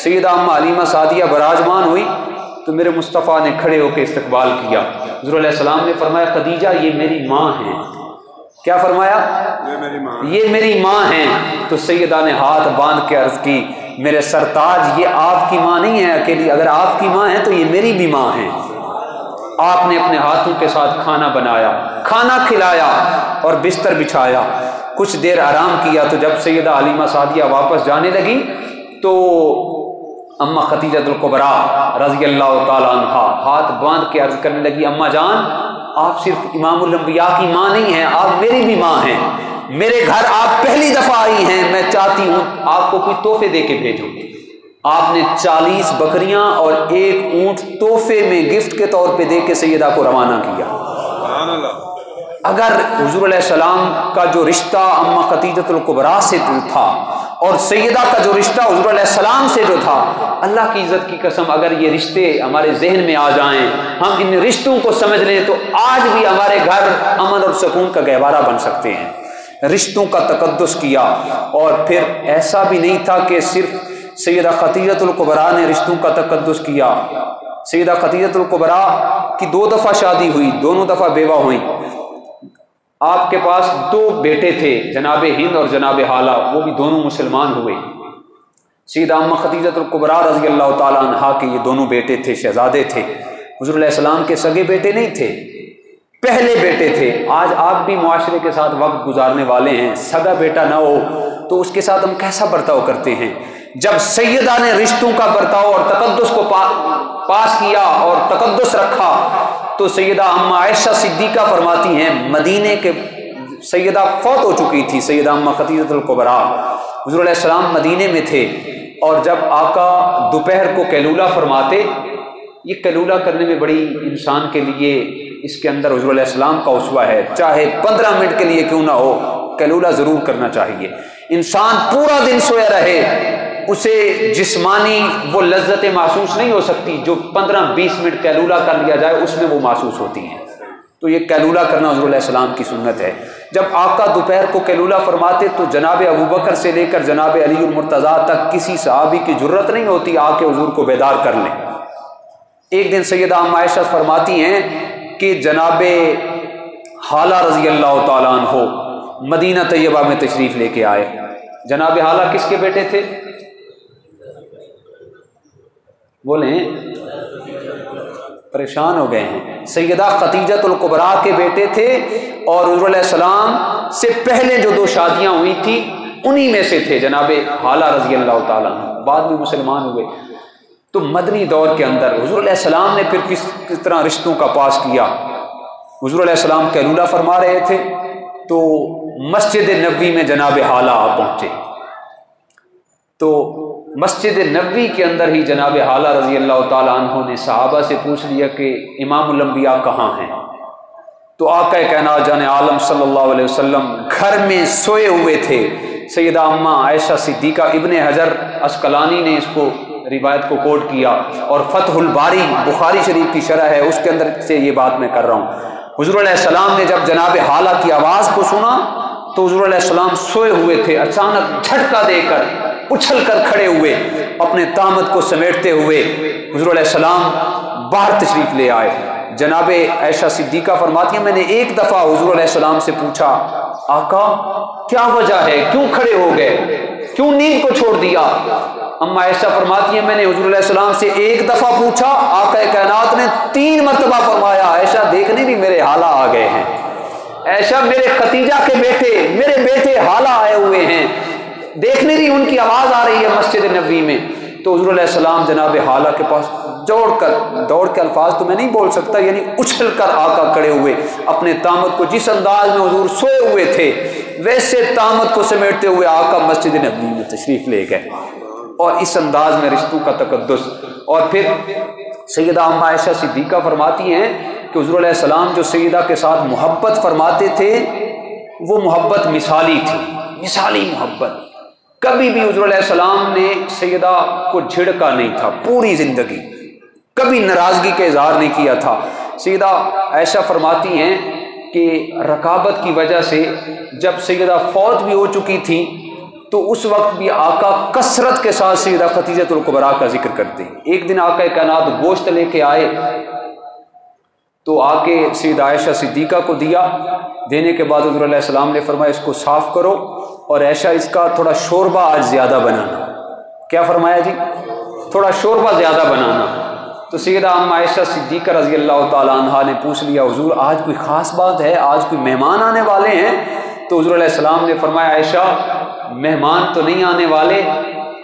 S1: سیدہ اما حلیمہ سعدیہ براجمان ہوئی تو میرے مصطفیٰ نے کھڑے ہو کے استقبال کیا۔ حضور علیہ السلام نے فرمایا خدیجہ یہ میری ماں ہیں۔ کیا فرمایا؟ یہ میری ماں ہیں۔ تو سیدہ نے ہاتھ باندھ کے عرض کی میرے سرتاج یہ آپ کی ماں نہیں ہے اکیلی، اگر آپ کی ماں ہے تو یہ میری بھی ماں ہیں۔ آپ نے اپنے ہاتھوں کے ساتھ کھانا بنایا، کھانا کھلایا اور بستر بچھایا، کچھ دیر آرام کیا۔ تو جب سیدہ حلیمہ سعدیہ واپس جانے لگی تو اما خدیجۃ الکبریٰ رضی اللہ تعالیٰ عنہا ہاتھ باندھ کے عرض کرنے لگی اما جان آپ صرف امام الانبیاء کی ماں نہیں ہیں، آپ میری بھی ماں ہیں، میرے گھر آپ پہلی دفعہ آئی ہیں، میں چاہتی ہوں آپ کو کوئی تحفے دے کے بھیجوں۔ آپ نے 40 بکریاں اور 1 اونٹ تحفے میں گفٹ کے طور پہ دے کے سیدہ کو روانہ کیا۔ اگر حضور علیہ السلام کا جو رشتہ اما خدیجۃ الکبریٰ سے تھا اور سیدہ کا جو رشتہ حضور علیہ السلام سے جو تھا، اللہ کی عزت کی قسم اگر یہ رشتے ہمارے ذہن میں آ جائیں، ہم ان رشتوں کو سمجھ لیں تو آج بھی ہمارے گھر امن اور سکون کا گہوارہ بن سکتے ہیں۔ رشتوں کا تقدس کیا، اور پھر ایسا بھی نہیں تھا کہ صرف سیدہ خدیجۃ الکبریٰ نے رشتوں کا تقدس کیا۔ سیدہ خدیجۃ الکبریٰ کی 2 دفعہ شادی ہوئی، دونوں دفعہ بیوہ ہوئیں۔ آپ کے پاس 2 بیٹے تھے، جناب ہند اور جناب حالہ، وہ بھی دونوں مسلمان ہوئے۔ سیدہ اما خدیجۃ الکبریٰ رضی اللہ تعالیٰ عنہا کے یہ دونوں بیٹے تھے، شہزادے تھے، حضور علیہ السلام کے سگے بیٹے نہیں تھے، پہلے بیٹے تھے۔ آج آپ بھی معاشرے کے ساتھ وقت گزارنے والے ہیں، سگا بیٹا نہ ہو تو اس کے ساتھ ہم کیسا برتاؤ کرتے ہیں؟ جب سیدہ نے رشتوں کا برتاؤ اور تقدس کو پاس کیا اور تقدس رکھا تو سیدہ اما عائشہ صدیقہ فرماتی ہیں مدینے کے سیدہ فوت ہو چکی تھی، سیدہ اما خدیجۃ الکبریٰ، حضور علیہ السلام مدینے میں تھے، اور جب آقا دوپہر کو قیلولہ فرماتے، یہ قیلولہ کرنے میں بڑی انسان کے لیے اس کے اندر حضور علیہ السلام کا اسوہ ہے، چاہے 15 منٹ کے لیے کیوں نہ ہو قیلولہ ضرور کرنا چاہیے۔ انسان پورا دن سویا رہے اسے جسمانی وہ لذتیں محسوس نہیں ہو سکتی جو 15-20 منٹ قیلولہ کر لیا جائے اس میں وہ محسوس ہوتی ہیں۔ تو یہ قیلولہ کرنا حضور علیہ السلام کی سنت ہے۔ جب آقا دوپہر کو قیلولہ فرماتے تو جناب ابوبکر سے لے کر جناب علی المرتضیٰ تک کسی صحابی کی جرت نہیں ہوتی آ کے حضور کو بیدار کر لیں۔ ایک دن سیدہ اما عائشہ فرماتی ہیں کہ جناب حالہ رضی اللہ تعالیٰ عنہ مدینہ طیبہ میں تشریف لے کے آئے۔ جناب حالہ کس کے بیٹے تھے؟ بولیں پریشان ہو گئے ہیں. سیدہ خدیجہ الکبریٰ کے بیٹے تھے اور حضور علیہ السلام سے پہلے جو 2 شادیاں ہوئی تھی انہی میں سے تھے جناب حالہ رضی اللہ تعالیٰ عنہ، بعد میں مسلمان ہوئے. تو مدنی دور کے اندر حضور علیہ السلام نے پھر کس طرح رشتوں کا پاس کیا. حضور علیہ السلام قیلولہ فرما رہے تھے تو مسجد نبوی میں جناب حالہ آپ پہنچے. تو مسجد نبوی کے اندر ہی جناب حالہ رضی اللہ تعالیٰ عنہ نے صحابہ سے پوچھ لیا کہ امام الانبیاء کہاں ہیں. تو آقا کائنات جان عالم صلی اللہ علیہ وسلم گھر میں سوئے ہوئے تھے. سیدہ اماں عائشہ صدیقہ، ابن حجر عسقلانی نے اس کو روایت کو کوٹ کیا اور فتح الباری بخاری شریف کی شرح ہے اس کے اندر سے یہ بات میں کر رہا ہوں. حضور علیہ السلام نے جب جناب حالہ کی آواز کو سنا تو حضور علیہ السلام سوئے ہوئے تھے، اچانک جھٹکا دے کر اچھل کر کھڑے ہوئے، اپنے طامت کو سمیٹتے ہوئے حضور علیہ السلام باہر تشریف لے آئے. جناب عائشہ صدیقہ فرماتی ہیں میں نے ایک دفعہ حضور علیہ السلام سے پوچھا آقا کیا وجہ ہے، کیوں کھڑے ہو گئے، کیوں نیند کو چھوڑ دیا. اما عائشہ فرماتی ہیں میں نے حضور علیہ السلام سے ایک دفعہ پوچھا، آقا کائنات نے 3 مرتبہ فرمایا عائشہ دیکھنے بھی میرے حالہ آ گئے ہیں، عائشہ میرے خدیجہ کے بیٹے، میرے بیٹے حالہ آئے ہوئے ہیں، دیکھنے بھی ان کی آواز آ رہی ہے مسجد نبوی میں. تو حضور علیہ السلام جناب حالہ کے پاس دوڑ کے الفاظ تو میں نہیں بول سکتا، یعنی اچھل کر آقا کھڑے ہوئے، اپنے طامت کو جس انداز میں حضور سوئے ہوئے تھے ویسے طامت کو سمیٹتے ہوئے آقا مسجد نبوی میں تشریف لے گئے. اور اس انداز میں رشتوں کا تقدس. اور پھر سیدہ اماں عائشہ صدیقہ فرماتی ہیں کہ حضور علیہ السلام جو سیدہ کے ساتھ محبت فرماتے تھے وہ محبت مثالی تھی، مثالی محبت. کبھی بھی حضور علیہ السلام نے سیدہ کو جھڑکا نہیں تھا، پوری زندگی کبھی ناراضگی کا اظہار نہیں کیا تھا. سیدہ عائشہ فرماتی ہیں کہ رکابت کی وجہ سے جب سیدہ فوت بھی ہو چکی تھی تو اس وقت بھی آقا کثرت کے ساتھ سیدہ خدیجہ الکبریٰ کا ذکر کرتے. ایک دن آقا کائنات گوشت لے کے آئے تو آ کے سیدہ عائشہ صدیقہ کو دیا. دینے کے بعد حضور علیہ السلام نے فرمایا اس کو صاف کرو اور عائشہ اس کا تھوڑا شوربہ آج زیادہ بنانا. کیا فرمایا جی؟ تھوڑا شوربہ زیادہ بنانا. تو سیدہ اماں عائشہ صدیقہ رضی اللہ تعالیٰ عنہا نے پوچھ لیا حضور آج کوئی خاص بات ہے، آج کوئی مہمان آنے والے ہیں؟ تو حضور علیہ السلام نے فرمایا عائشہ مہمان تو نہیں آنے والے،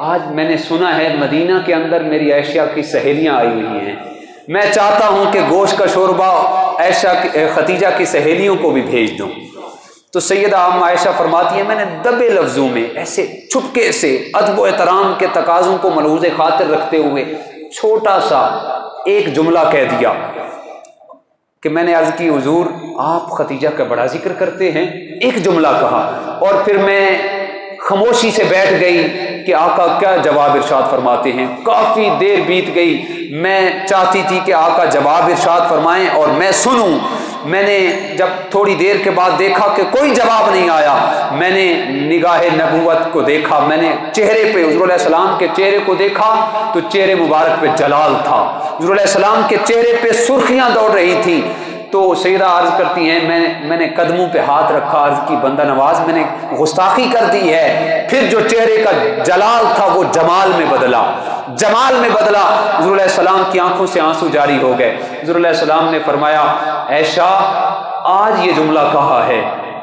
S1: آج میں نے سنا ہے مدینہ کے اندر میری عائشہ کی سہیلیاں آئی ہوئی ہیں، میں چاہتا ہوں کہ گوشت کا شوربہ عائشہ خدیجہ کی سہیلیوں کو بھی بھیج دوں. تو سیدہ اماں عائشہ فرماتی ہیں میں نے دبے لفظوں میں ایسے چپکے سے ادب و احترام کے تقاضوں کو ملحوظ خاطر رکھتے ہوئے چھوٹا سا ایک جملہ کہہ دیا کہ میں نے عرض کی حضور آپ خدیجہ کا بڑا ذکر کرتے ہیں. ایک جملہ کہا اور پھر میں خاموشی سے بیٹھ گئی کہ آقا کیا جواب ارشاد فرماتے ہیں. کافی دیر بیت گئی، میں چاہتی تھی کہ آقا جواب ارشاد فرمائیں اور میں سنوں. میں نے جب تھوڑی دیر کے بعد دیکھا کہ کوئی جواب نہیں آیا، میں نے نگاہ نبوت کو دیکھا، میں نے چہرے پہ حضور علیہ السلام کے چہرے کو دیکھا تو چہرے مبارک پہ جلال تھا، حضور علیہ السلام کے چہرے پہ سرخیاں دوڑ رہی تھی. تو سیدہ عرض کرتی ہیں میں نے قدموں پہ ہاتھ رکھا، عرض کی بندہ نواز میں نے گستاخی کر دی ہے. پھر جو چہرے کا جلال تھا وہ جمال میں بدلا، جمال میں بدلا. حضور علیہ السلام کی آنکھوں سے آنسو جاری ہو گئے. حضور علیہ السلام نے فرمایا عائشہ آج یہ جملہ کہا ہے،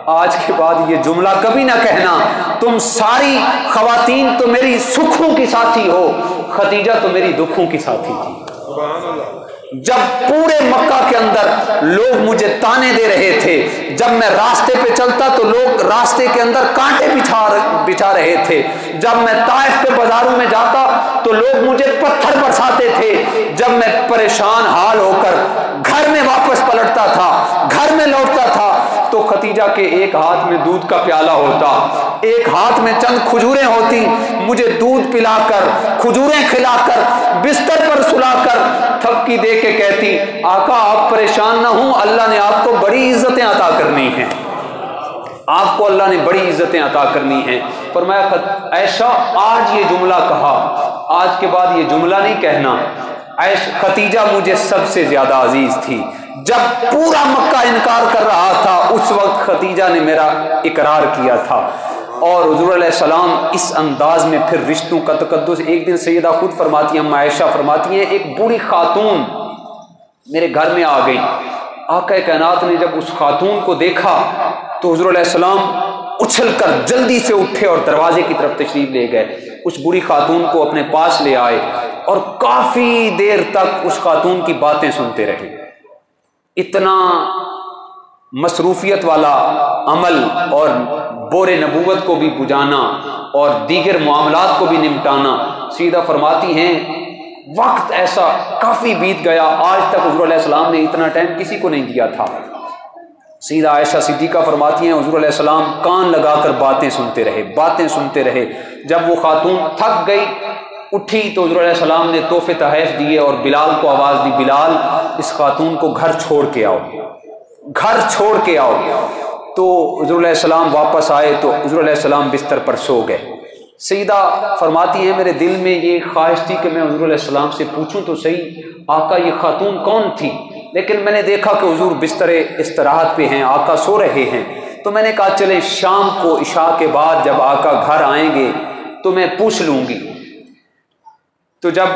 S1: آج کے بعد یہ جملہ کبھی نہ کہنا. تم ساری خواتین تو میری سکھوں کی ساتھی ہو، خدیجہ تو میری دکھوں کی ساتھی تھی.
S2: سبحان اللہ.
S1: جب پورے مکہ کے اندر لوگ مجھے تانے دے رہے تھے، جب میں راستے پہ چلتا تو لوگ راستے کے اندر کانٹے بچھا رہے تھے، جب میں طائف کے بازاروں میں جاتا تو لوگ مجھے پتھر برساتے تھے، جب میں پریشان حال ہو کر گھر میں واپس پلٹتا تھا، گھر میں لوٹتا تھا تو خدیجہ کے ایک ہاتھ میں دودھ کا پیالہ ہوتا، ایک ہاتھ میں چند کھجوریں ہوتی، مجھے دودھ پلا کر کھجوریں کھلا کر بستر پر سلا کر تھپکی دے کے کہتی آقا آپ پریشان نہ ہوں، اللہ نے آپ کو بڑی عزتیں عطا کرنی ہیں، آپ کو اللہ نے بڑی عزتیں عطا کرنی ہیں. فرمایا عائشہ آج یہ جملہ کہا، آج کے بعد یہ جملہ نہیں کہنا. خدیجہ مجھے سب سے زیادہ عزیز تھی. جب پورا مکہ انکار کر رہا تھا اس وقت خدیجہ نے میرا اقرار کیا تھا. اور حضور علیہ السلام اس انداز میں پھر رشتوں کا تقدس. ایک دن سیدہ خود فرماتی ہیں، اما عائشہ فرماتی ہیں ایک بوڑھی خاتون میرے گھر میں آ گئی۔ آقا کائنات نے جب اس خاتون کو دیکھا تو حضور علیہ السلام اچھل کر جلدی سے اٹھے اور دروازے کی طرف تشریف لے گئے۔ اس بری خاتون کو اپنے پاس لے آئے اور کافی دیر تک اس خاتون کی باتیں سنتے رہے۔ اتنا مصروفیت والا عمل اور بور نبوت کو بھی بجانا اور دیگر معاملات کو بھی نمٹانا، سیدہ فرماتی ہیں وقت ایسا کافی بیت گیا، آج تک حضور علیہ السلام نے اتنا ٹائم کسی کو نہیں دیا تھا۔ سیدہ عائشہ صدیقہ فرماتی ہیں حضور علیہ السلام کان لگا کر باتیں سنتے رہے۔ جب وہ خاتون تھک گئی اٹھی تو حضور علیہ السلام نے تحفے تحائف دیے اور بلال کو آواز دی، بلال اس خاتون کو گھر چھوڑ کے آؤ۔ تو حضور علیہ السلام واپس آئے تو حضور علیہ السلام بستر پر سو گئے۔ سیدہ فرماتی ہے میرے دل میں یہ خواہش تھی کہ میں حضور علیہ السلام سے پوچھوں تو صحیح آقا یہ خاتون کون تھی، لیکن میں نے دیکھا کہ حضور بستر استراحت پہ ہیں، آقا سو رہے ہیں، تو میں نے کہا چلیں شام کو عشاء کے بعد جب آقا گھر آئیں گے تو میں پوچھ لوں گی۔ تو جب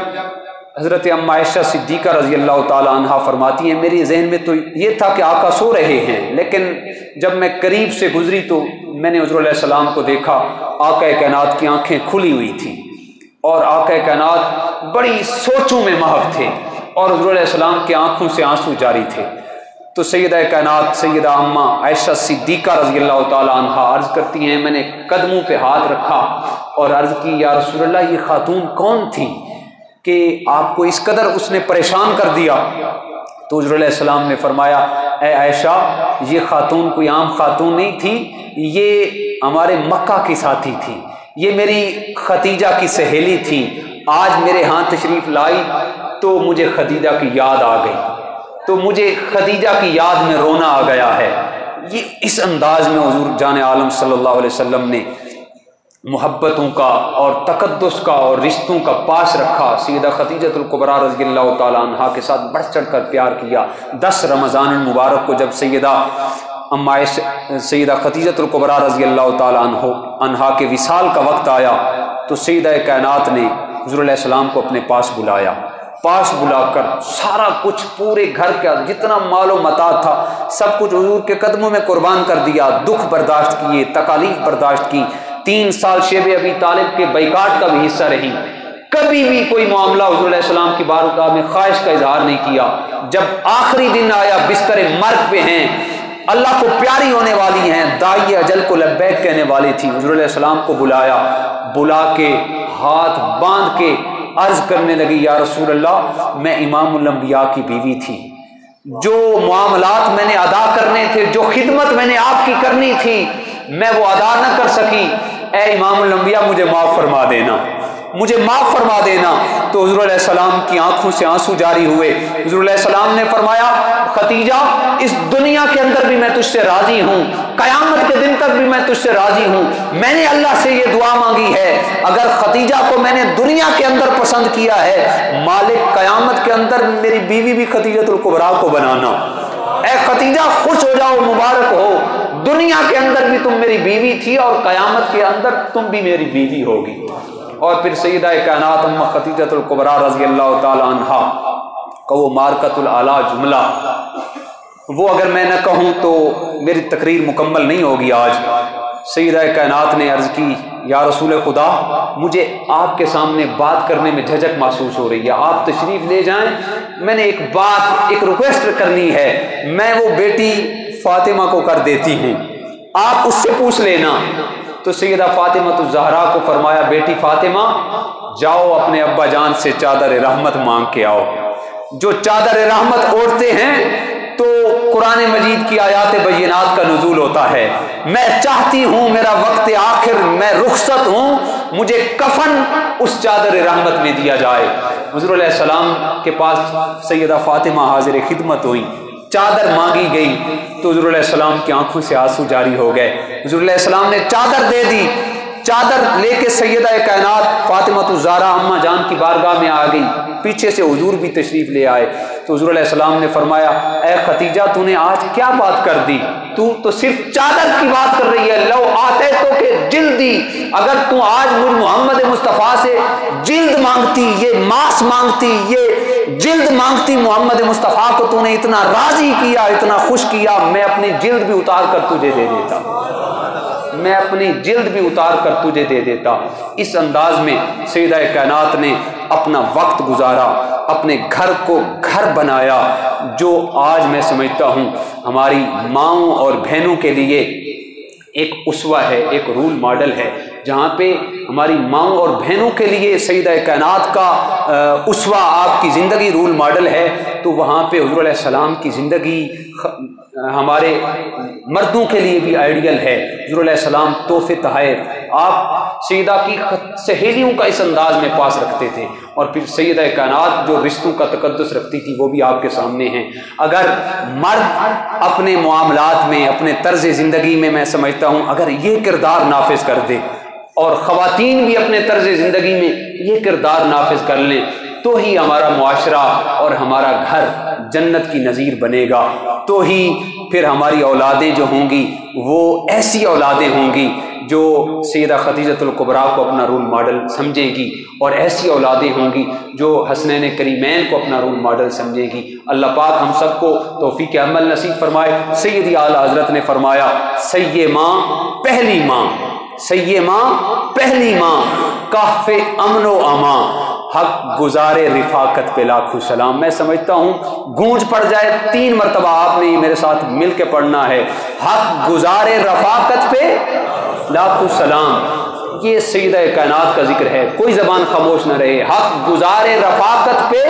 S1: حضرت ام عائشہ صدیقہ رضی اللہ تعالی عنہ فرماتی ہیں میری ذہن میں تو یہ تھا کہ آقا سو رہے ہیں، لیکن جب میں قریب سے گزری تو میں نے حضور علیہ السلام کو دیکھا، آقا کائنات کی آنکھیں کھلی ہوئی تھیں اور آقا کائنات بڑی سوچوں میں محو تھے اور حضور علیہ السلام کی آنکھوں سے آنسو جاری تھے۔ تو سیدہ کائنات سیدہ اماں عائشہ صدیقہ رضی اللہ تعالی عنہ عرض کرتی ہیں میں نے قدموں پہ ہاتھ رکھا اور عرض کی یا رسول اللہ یہ خاتون کون تھی کہ آپ کو اس قدر اس نے پریشان کر دیا؟ تو حضور علیہ السلام نے فرمایا اے عائشہ یہ خاتون کوئی عام خاتون نہیں تھی، یہ ہمارے مکہ کی ساتھی تھی، یہ میری خدیجہ کی سہیلی تھی، آج میرے ہاں تشریف لائی تو مجھے خدیجہ کی یاد آ گئی، تو مجھے خدیجہ کی یاد میں رونا آ گیا ہے۔ یہ اس انداز میں حضور جان عالم صلی اللہ علیہ وسلم نے محبتوں کا اور تقدس کا اور رشتوں کا پاس رکھا۔ سیدہ خدیجۃ الکبریٰ رضی اللہ تعالی عنہا کے ساتھ بڑھ چڑھ کر پیار کیا۔ 10 رمضان المبارک کو جب سیدہ خدیجۃ الکبریٰ رضی اللہ تعالی عنہا کے وصال کا وقت آیا تو سیدہ کائنات نے حضور علیہ السلام کو اپنے پاس بلایا، پاس بلا کر سارا کچھ پورے گھر کا جتنا مال و متاع تھا سب کچھ حضور کے قدموں میں قربان کر دیا، دکھ برداشت کیے، تکالیف برداشت کی۔ 3 سال شیب ابی طالب کے بائیکاٹ کا بھی حصہ رہی، کبھی بھی کوئی معاملہ حضور علیہ السلام کی بارگاہ میں خواہش کا اظہار نہیں کیا۔ جب آخری دن آیا بستر مرگ پہ ہیں، اللہ کو پیاری ہونے والی ہیں، داعی اجل کو لبیک کہنے والی تھی، حضور علیہ السلام کو بلایا، بلا کے ہاتھ باندھ کے عرض کرنے لگی یا رسول اللہ میں امام الانبیاء کی بیوی تھی، جو معاملات میں نے ادا کرنے تھے، جو خدمت میں نے آپ کی کرنی تھی میں وہ ادا نہ کر سکی، اے امام الانبیاء مجھے معاف فرما دینا، مجھے معاف فرما دینا۔ تو حضور علیہ السلام کی آنکھوں سے آنسو جاری ہوئے۔ حضور علیہ السلام نے فرمایا خدیجہ اس دنیا کے اندر بھی میں تجھ سے راضی ہوں، قیامت کے دن تک بھی میں تجھ سے راضی ہوں۔ میں نے اللہ سے یہ دعا مانگی ہے اگر خدیجہ کو میں نے دنیا کے اندر پسند کیا ہے، مالک قیامت کے اندر میری بیوی بھی خدیجۃ الکبریٰ کو بنانا۔ اے خدیجہ خوش ہو جاؤ، مبارک ہو، دنیا کے اندر بھی تم میری بیوی تھی اور قیامت کے اندر تم بھی میری بیوی ہوگی۔ اور پھر سیدہ کائنات اماں خدیجۃ الکبریٰ رضی اللہ تعالی عنہا کا وہ مارکۃ الاعلیٰ جملہ، وہ اگر میں نہ کہوں تو میری تقریر مکمل نہیں ہوگی آج۔ سیدہ کائنات نے عرض کی یا رسول خدا مجھے آپ کے سامنے بات کرنے میں جھجک محسوس ہو رہی ہے، آپ تشریف لے جائیں، میں نے ایک ریکویسٹ کرنی ہے، میں وہ بیٹی فاطمہ کو کر دیتی ہوں، آپ اس سے پوچھ لینا۔ تو سیدہ فاطمہ الزہرا کو فرمایا بیٹی فاطمہ جاؤ اپنے ابا جان سے چادر رحمت مانگ کے آؤ۔ جو چادر رحمت اوڑھتے ہیں تو قرآن مجید کی آیات بینات کا نزول ہوتا ہے، میں چاہتی ہوں میرا وقت آخر میں رخصت ہوں، مجھے کفن اس چادر رحمت میں دیا جائے۔ حضور علیہ السلام کے پاس سیدہ فاطمہ حاضر خدمت ہوئی، چادر مانگی گئی تو حضور علیہ السلام کی آنکھوں سے آنسو جاری ہو گئے۔ حضور علیہ السلام نے چادر دے دی، چادر لے کے سیدہ کائنات فاطمہ الزہرا اماں جان کی بارگاہ میں آ گئی، پیچھے سے حضور بھی تشریف لے آئے۔ تو حضور علیہ السلام نے فرمایا اے خدیجہ تو نے آج کیا بات کر دی، تو صرف چادر کی بات کر رہی ہے، لو آتے تو کہ جلدی، اگر تو آج مجھ محمد مصطفیٰ سے جلد مانگتی، یہ ماس مانگتی، یہ جلد مانگتی محمد مصطفیٰ کو تو نے اتنا راضی کیا، اتنا خوش کیا، میں اپنی جلد بھی اتار کر تجھے دے دیتا، میں اپنی جلد بھی اتار کر تجھے دے دیتا۔ اس انداز میں سیدہ کائنات نے اپنا وقت گزارا، اپنے گھر کو گھر بنایا، جو آج میں سمجھتا ہوں ہماری ماؤں اور بہنوں کے لیے ایک اسوہ ہے، ایک رول ماڈل ہے۔ جہاں پہ ہماری ماؤں اور بہنوں کے لیے سیدہ کائنات کا اسوہ آپ کی زندگی رول ماڈل ہے، تو وہاں پہ حضور علیہ السلام کی زندگی ہمارے مردوں کے لیے بھی آئیڈیل ہے۔ حضور علیہ السلام تحفے تحائف آپ سیدہ کی سہیلیوں کا اس انداز میں پاس رکھتے تھے، اور پھر سیدہ کائنات جو رشتوں کا تقدس رکھتی تھی وہ بھی آپ کے سامنے ہیں۔ اگر مرد اپنے معاملات میں، اپنے طرز زندگی میں سمجھتا ہوں اگر یہ کردار نافذ کر دے، اور خواتین بھی اپنے طرز زندگی میں یہ کردار نافذ کر لیں، تو ہی ہمارا معاشرہ اور ہمارا گھر جنت کی نظیر بنے گا، تو ہی پھر ہماری اولادیں جو ہوں گی وہ ایسی اولادیں ہوں گی جو سیدہ خدیجۃ الکبریٰ کو اپنا رول ماڈل سمجھے گی، اور ایسی اولادیں ہوں گی جو حسنین کریمین کو اپنا رول ماڈل سمجھے گی۔ اللہ پاک ہم سب کو توفیق عمل نصیب فرمائے۔ سیدی اعلیٰ حضرت نے فرمایا سیما پہلی ماں، سیما پہلی ماں، کہف امن و امان، حق گزارے رفاقت پہ لاکھوں سلام۔ میں سمجھتا ہوں گونج پڑ جائے 3 مرتبہ، آپ نے میرے ساتھ مل کے پڑھنا ہے، حق گزارے رفاقت پہ لاکھوں سلام۔ یہ سیدہ کائنات کا ذکر ہے، کوئی زبان خاموش نہ رہے، حق گزارے رفاقت پہ